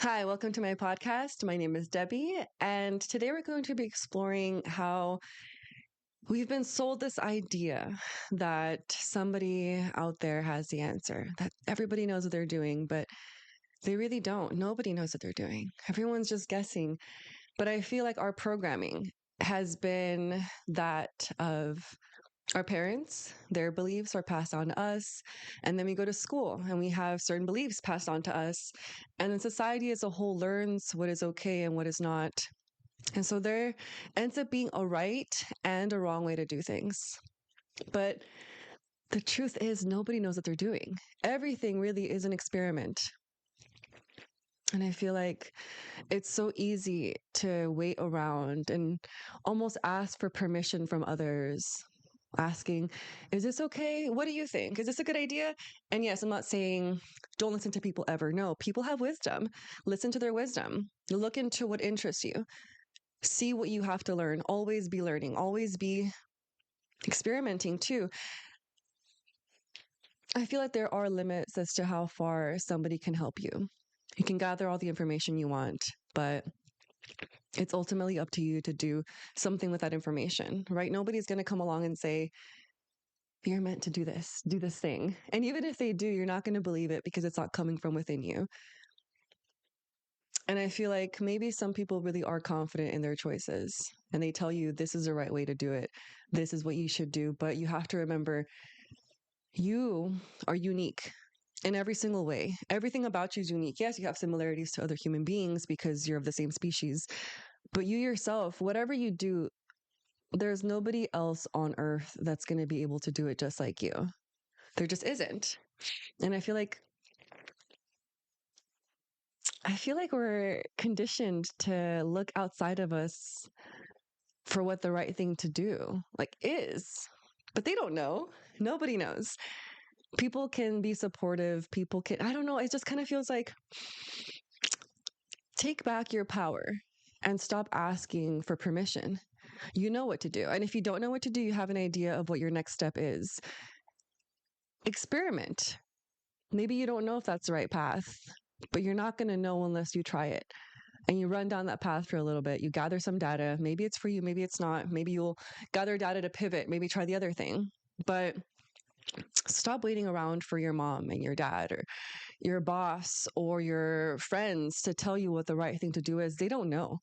Hi, welcome to my podcast. My name is Debbie, and today we're going to be exploring how we've been sold this idea that somebody out there has the answer, that everybody knows what they're doing, but they really don't. Nobody knows what they're doing. Everyone's just guessing. But I feel like our programming has been that of our parents, their beliefs are passed on to us. And then we go to school and we have certain beliefs passed on to us. And then society as a whole learns what is okay and what is not. And so there ends up being a right and a wrong way to do things. But the truth is, nobody knows what they're doing. Everything really is an experiment. And I feel like it's so easy to wait around and almost ask for permission from others, asking, is this okay? What do you think? Is this a good idea? And yes, I'm not saying don't listen to people ever. No, people have wisdom. Listen to their wisdom. Look into what interests you. See what you have to learn. Always be learning. Always be experimenting too. I feel like there are limits as to how far somebody can help you. You can gather all the information you want, but it's ultimately up to you to do something with that information, right? Nobody's going to come along and say, you're meant to do this thing. And even if they do, you're not going to believe it because it's not coming from within you. And I feel like maybe some people really are confident in their choices and they tell you this is the right way to do it. This is what you should do. But you have to remember you are unique in every single way. Everything about you is unique. Yes, you have similarities to other human beings because you're of the same species, but you yourself, whatever you do, there's nobody else on earth that's going to be able to do it just like you. There just isn't. And I feel like we're conditioned to look outside of us for what the right thing to do like is. But they don't know. Nobody knows. People can be supportive, people can I don't know, it just kind of feels like take back your power and stop asking for permission. You know what to do. And if you don't know what to do, you have an idea of what your next step is. Experiment. Maybe you don't know if that's the right path, but you're not going to know unless you try it. And you run down that path for a little bit. You gather some data. Maybe it's for you, maybe it's not. Maybe you'll gather data to pivot, maybe try the other thing. But stop waiting around for your mom and your dad or your boss or your friends to tell you what the right thing to do is. They don't know.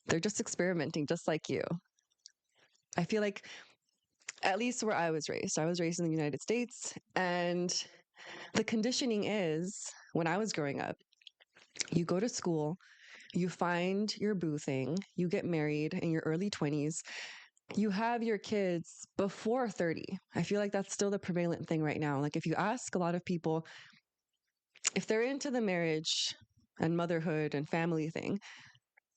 They're just experimenting, just like you. I feel like, at least where I was raised in the United States. And the conditioning is when I was growing up, you go to school, you find your boo thing, you get married in your early 20s, you have your kids before 30. I feel like that's still the prevalent thing right now. Like if you ask a lot of people if they're into the marriage and motherhood and family thing,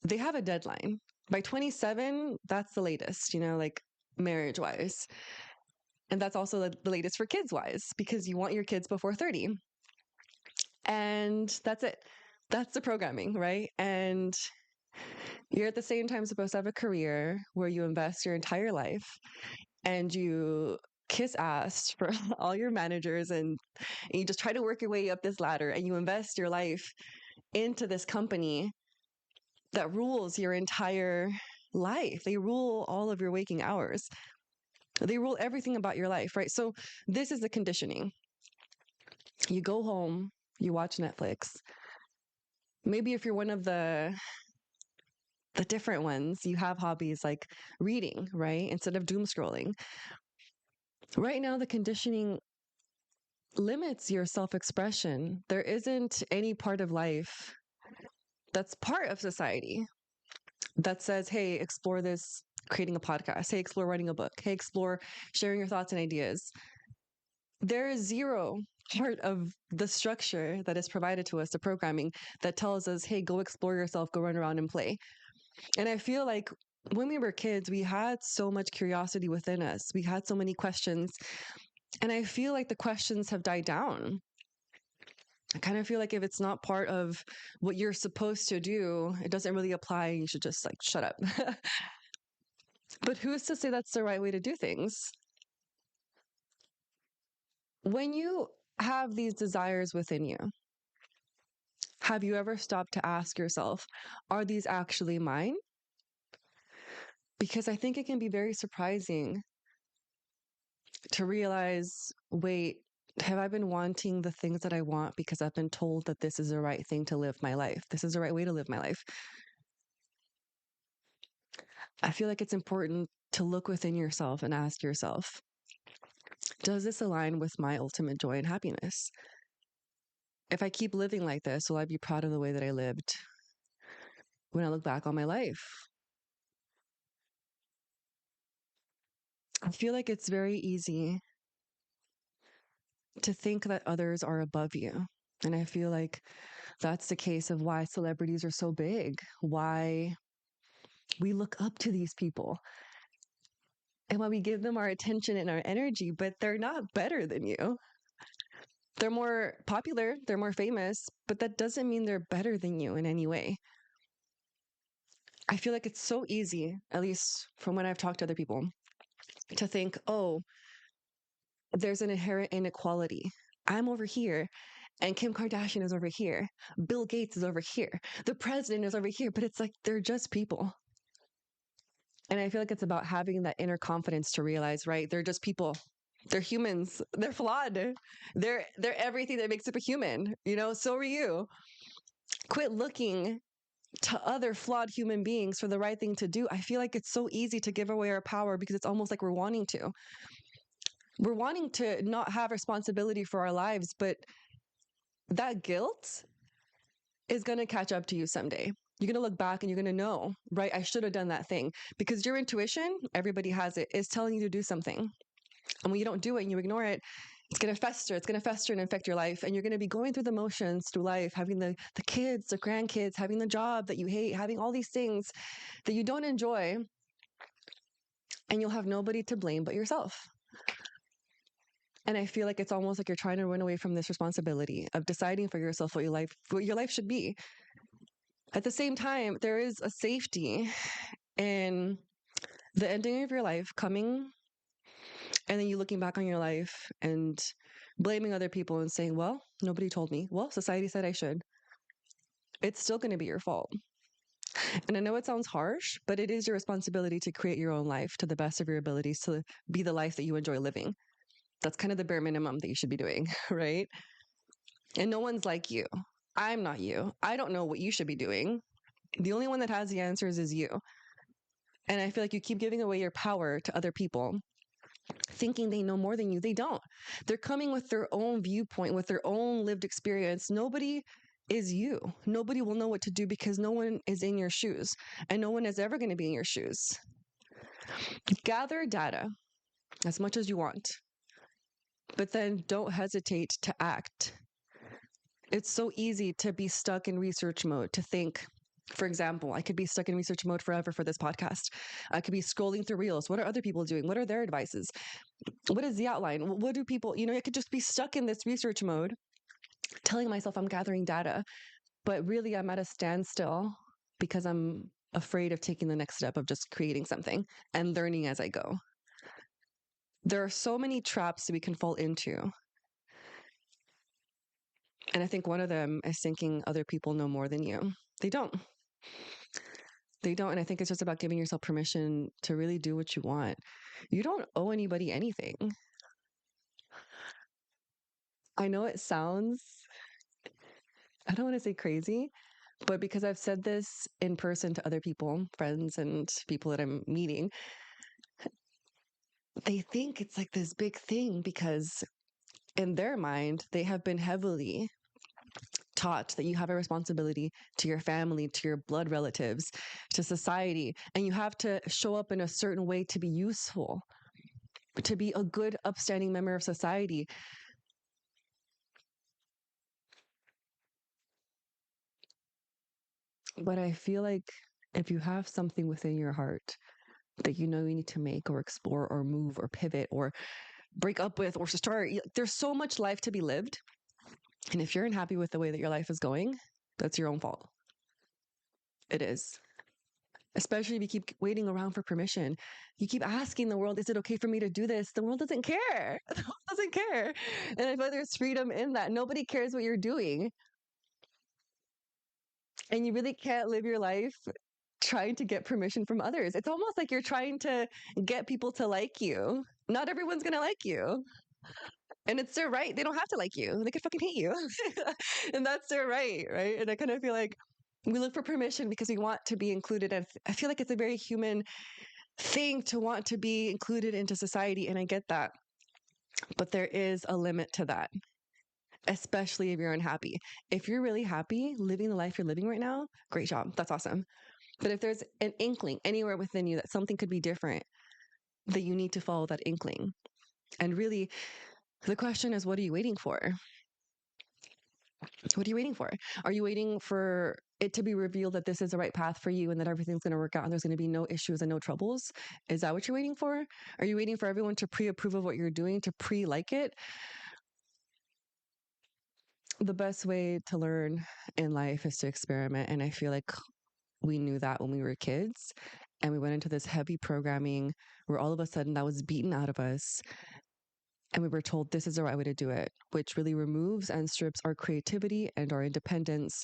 they have a deadline. By 27, that's the latest, like marriage wise. And that's also the latest for kids wise because you want your kids before 30. And that's it. That's the programming, right? And you're at the same time supposed to have a career where you invest your entire life and you kiss ass for all your managers and you just try to work your way up this ladder and you invest your life into this company that rules your entire life. They rule all of your waking hours. They rule everything about your life, right? So this is the conditioning. You go home, you watch Netflix. Maybe if you're one of the different ones, you have hobbies like reading, right? Instead of doom scrolling. Right now the conditioning limits your self-expression. There isn't any part of life that's part of society that says, hey, explore this, creating a podcast. Hey, explore writing a book. Hey, explore sharing your thoughts and ideas. There is zero part of the structure that is provided to us, the programming that tells us, hey, go explore yourself, go run around and play. And I feel like when we were kids, we had so much curiosity within us. We had so many questions. And I feel like the questions have died down. I kind of feel like if it's not part of what you're supposed to do, it doesn't really apply. You should just like shut up. But who's to say that's the right way to do things? When you have these desires within you, Have you ever stopped to ask yourself, are these actually mine? Because I think it can be very surprising to realize, wait, have I been wanting the things that I want because I've been told that this is the right thing to live my life? This is the right way to live my life. I feel like it's important to look within yourself and ask yourself, does this align with my ultimate joy and happiness? If I keep living like this, will I be proud of the way that I lived when I look back on my life? I feel like it's very easy to think that others are above you. And I feel like that's the case of why celebrities are so big, why we look up to these people, and why we give them our attention and our energy, but they're not better than you. They're more popular, they're more famous, but that doesn't mean they're better than you in any way. I feel like it's so easy, at least from when I've talked to other people, to think, oh, there's an inherent inequality. I'm over here and Kim Kardashian is over here. Bill Gates is over here. The president is over here. But it's like they're just people. And I feel like it's about having that inner confidence to realize, right? They're just people. They're humans. They're flawed. They're everything that makes up a human. So are you. Quit looking to other flawed human beings for the right thing to do. I feel like it's so easy to give away our power because it's almost like we're wanting to. We're wanting to not have responsibility for our lives, but that guilt is going to catch up to you someday. You're going to look back and you're going to know, right? I should have done that thing because your intuition, everybody has it, is telling you to do something. And when you don't do it and you ignore it, it's going to fester. It's going to fester and infect your life. And you're going to be going through the motions through life, having the kids, the grandkids, having the job that you hate, having all these things that you don't enjoy. And you'll have nobody to blame but yourself. And I feel like it's almost like you're trying to run away from this responsibility of deciding for yourself what your life should be. At the same time, there is a safety in the ending of your life coming and then you looking back on your life and blaming other people and saying, well, nobody told me. Well, society said I should. It's still going to be your fault. And I know it sounds harsh, but it is your responsibility to create your own life to the best of your abilities to be the life that you enjoy living. That's kind of the bare minimum that you should be doing, right? And no one's like you. I'm not you. I don't know what you should be doing. The only one that has the answers is you. And I feel like you keep giving away your power to other people, thinking they know more than you. They don't. They're coming with their own viewpoint, with their own lived experience. Nobody is you. Nobody will know what to do because no one is in your shoes and no one is ever going to be in your shoes. Gather data as much as you want, but then don't hesitate to act. It's so easy to be stuck in research mode, to think, for example, I could be stuck in research mode forever for this podcast. I could be scrolling through reels. What are other people doing? What are their advices? What is the outline? What do people, I could just be stuck in this research mode, telling myself I'm gathering data, but really I'm at a standstill because I'm afraid of taking the next step of just creating something and learning as I go. There are so many traps that we can fall into. And I think one of them is thinking other people know more than you. They don't. They don't. And I think it's just about giving yourself permission to really do what you want. You don't owe anybody anything. I know it sounds, I don't want to say crazy, but because I've said this in person to other people, friends and people that I'm meeting, they think it's like this big thing because in their mind, they have been heavily taught that you have a responsibility to your family, to your blood relatives, to society, and you have to show up in a certain way to be useful, to be a good, upstanding member of society. But I feel like if you have something within your heart that you need to make or explore or move or pivot or break up with or start, there's so much life to be lived. And if you're unhappy with the way that your life is going, that's your own fault. It is. Especially if you keep waiting around for permission. You keep asking the world, is it okay for me to do this? The world doesn't care. The world doesn't care. And I feel like there's freedom in that. Nobody cares what you're doing. And you really can't live your life trying to get permission from others. It's almost like you're trying to get people to like you. Not everyone's going to like you. And it's their right. They don't have to like you. They could fucking hate you. And that's their right, right? And I kind of feel like we look for permission because we want to be included. And I feel like it's a very human thing to want to be included into society. And I get that. But there is a limit to that, especially if you're unhappy. If you're really happy living the life you're living right now, great job. That's awesome. But if there's an inkling anywhere within you that something could be different, that you need to follow that inkling. And really, the question is, what are you waiting for? What are you waiting for? Are you waiting for it to be revealed that this is the right path for you and that everything's going to work out and there's going to be no issues and no troubles? Is that what you're waiting for? Are you waiting for everyone to pre-approve of what you're doing, to pre-like it? The best way to learn in life is to experiment. And I feel like we knew that when we were kids and we went into this heavy programming where all of a sudden that was beaten out of us. And we were told this is the right way to do it, which really removes and strips our creativity and our independence.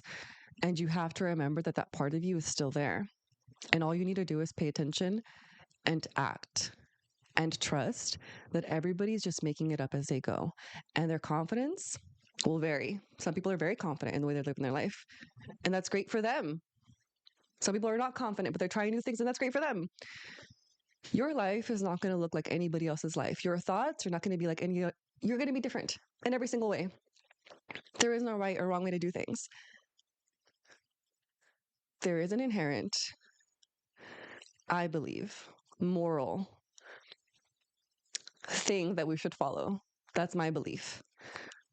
And you have to remember that that part of you is still there. And all you need to do is pay attention and act and trust that everybody's just making it up as they go. And their confidence will vary. Some people are very confident in the way they're living their life, and that's great for them. Some people are not confident, but they're trying new things, and that's great for them. Your life is not going to look like anybody else's life. Your thoughts are not going to be like any, you're going to be different in every single way. There is no right or wrong way to do things. There is an inherent, I believe, moral thing that we should follow. That's my belief.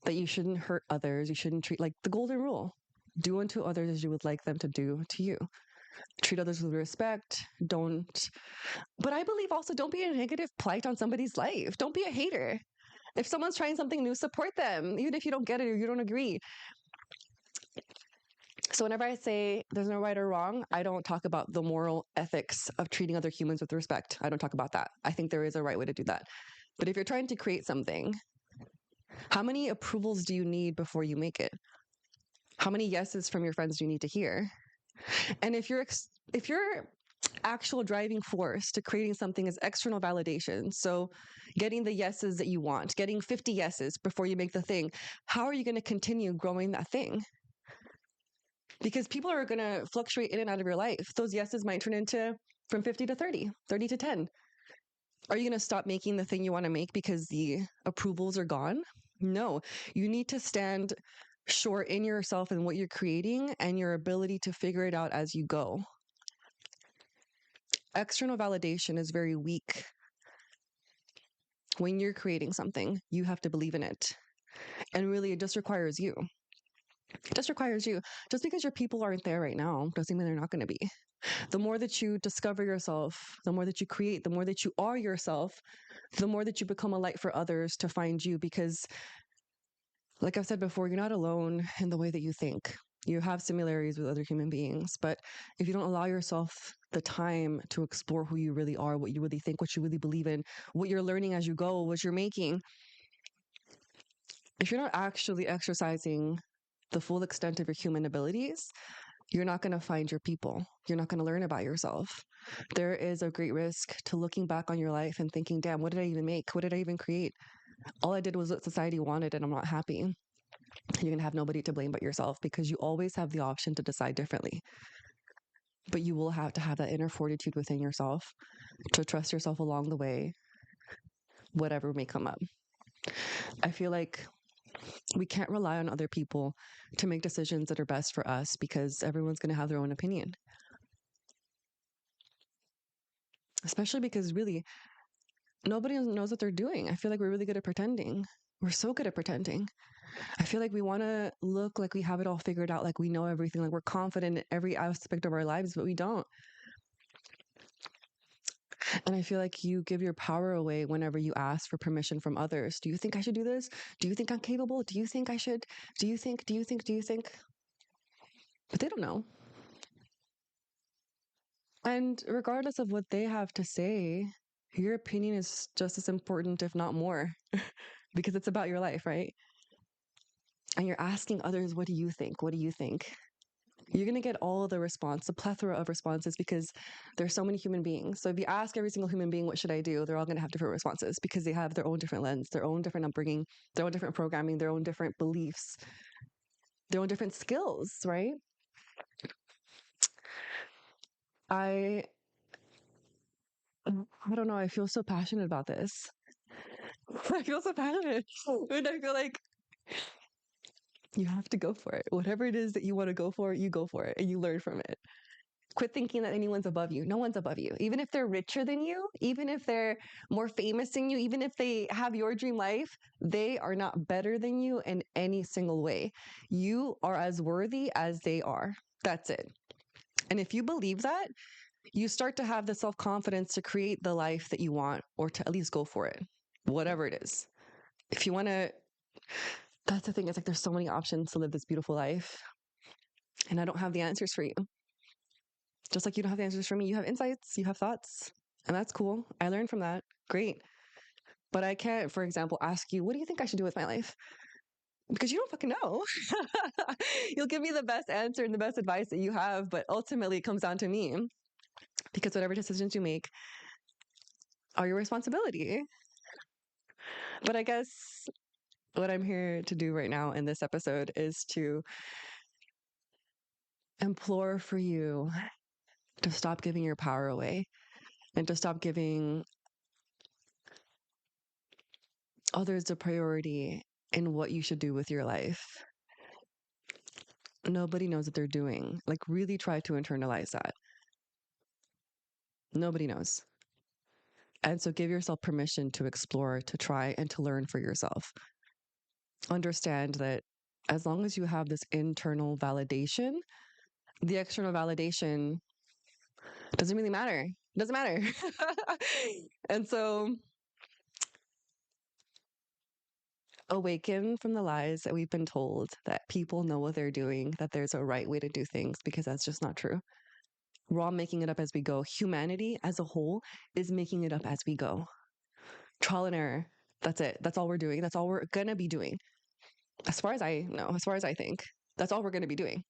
That you shouldn't hurt others. You shouldn't treat, like the golden rule, do unto others as you would like them to do to you. Treat others with respect. But I believe also don't be a negative plight on somebody's life. Don't be a hater. If someone's trying something new, support them, even if you don't get it or you don't agree. So whenever I say there's no right or wrong, I don't talk about the moral ethics of treating other humans with respect. I don't talk about that. I think there is a right way to do that. But if you're trying to create something, how many approvals do you need before you make it? How many yeses from your friends do you need to hear? And if your actual driving force to creating something is external validation, so getting the yeses that you want, getting 50 yeses before you make the thing, how are you going to continue growing that thing? Because people are going to fluctuate in and out of your life. Those yeses might turn into from 50 to 30, 30 to 10. Are you going to stop making the thing you want to make because the approvals are gone? No, you need to stand sure in yourself and what you're creating and your ability to figure it out as you go. External validation is very weak. When you're creating something, you have to believe in it. And really, it just requires you. It just requires you. Just because your people aren't there right now doesn't mean they're not going to be. The more that you discover yourself, the more that you create, the more that you are yourself, the more that you become a light for others to find you. Because, like I've said before, you're not alone in the way that you think. You have similarities with other human beings, but if you don't allow yourself the time to explore who you really are, what you really think, what you really believe in, what you're learning as you go, what you're making, if you're not actually exercising the full extent of your human abilities, you're not going to find your people. You're not going to learn about yourself. There is a great risk to looking back on your life and thinking, damn, what did I even make? What did I even create? All I did was what society wanted and I'm not happy. You're going to have nobody to blame but yourself because you always have the option to decide differently. But you will have to have that inner fortitude within yourself to trust yourself along the way, whatever may come up. I feel like we can't rely on other people to make decisions that are best for us because everyone's going to have their own opinion. Especially because really, nobody knows what they're doing. I feel like we're really good at pretending. We're so good at pretending. I feel like we want to look like we have it all figured out, like we know everything, like we're confident in every aspect of our lives, but we don't. And I feel like you give your power away whenever you ask for permission from others. Do you think I should do this? Do you think I'm capable? Do you think I should? Do you think? But they don't know. And regardless of what they have to say, your opinion is just as important, if not more, because it's about your life, right? And you're asking others, what do you think? What do you think? You're going to get all of the response, a plethora of responses, because there's so many human beings. So if you ask every single human being, what should I do? They're all going to have different responses because they have their own different lens, their own different upbringing, their own different programming, their own different beliefs, their own different skills, right? I I don't know. I feel so passionate about this. I feel so passionate. And I feel like you have to go for it. Whatever it is that you want to go for, you go for it and you learn from it. Quit thinking that anyone's above you. No one's above you. Even if they're richer than you, even if they're more famous than you, even if they have your dream life, they are not better than you in any single way. You are as worthy as they are. That's it. And if you believe that, you start to have the self-confidence to create the life that you want, or to at least go for it, whatever it is. If you want to, that's the thing. It's like there's so many options to live this beautiful life. And I don't have the answers for you. Just like you don't have the answers for me. You have insights, you have thoughts, and that's cool. I learned from that. Great. But I can't, for example, ask you, what do you think I should do with my life? Because you don't fucking know. You'll give me the best answer and the best advice that you have, but ultimately it comes down to me, because whatever decisions you make are your responsibility. But I guess what I'm here to do right now in this episode is to implore for you to stop giving your power away and to stop giving others the priority in what you should do with your life. Nobody knows what they're doing. Like, really try to internalize that. Nobody knows. And so give yourself permission to explore, to try, and to learn for yourself. Understand that as long as you have this internal validation, the external validation doesn't really matter. It doesn't matter. And so awaken from the lies that we've been told that people know what they're doing, that there's a right way to do things, because that's just not true. We're all making it up as we go. Humanity as a whole is making it up as we go. Trial and error. That's it. That's all we're doing. That's all we're going to be doing. As far as I know, as far as I think, that's all we're going to be doing.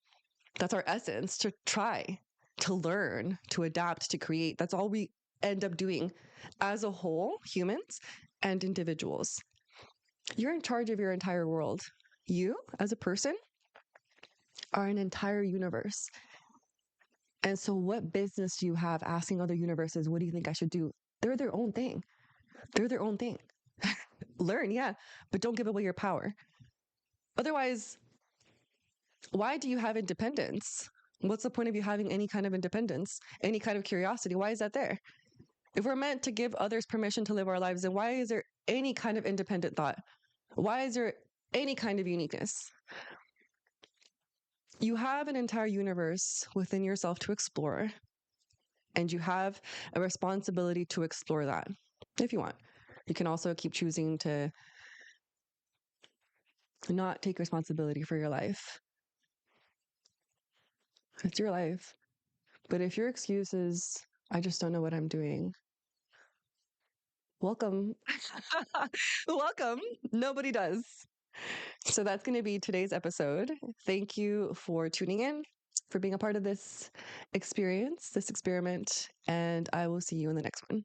That's our essence, to try, to learn, to adapt, to create. That's all we end up doing as a whole, humans and individuals. You're in charge of your entire world. You, as a person, are an entire universe. And so what business do you have asking other universes, what do you think I should do? They're their own thing. They're their own thing. Learn, yeah, but don't give away your power. Otherwise, why do you have independence? What's the point of you having any kind of independence, any kind of curiosity? Why is that there? If we're meant to give others permission to live our lives, then why is there any kind of independent thought? Why is there any kind of uniqueness? You have an entire universe within yourself to explore, and you have a responsibility to explore that if you want. You can also keep choosing to not take responsibility for your life. It's your life. But if your excuse is, I just don't know what I'm doing, welcome. Welcome. Nobody does. So that's going to be today's episode. Thank you for tuning in, for being a part of this experience, this experiment, and I will see you in the next one.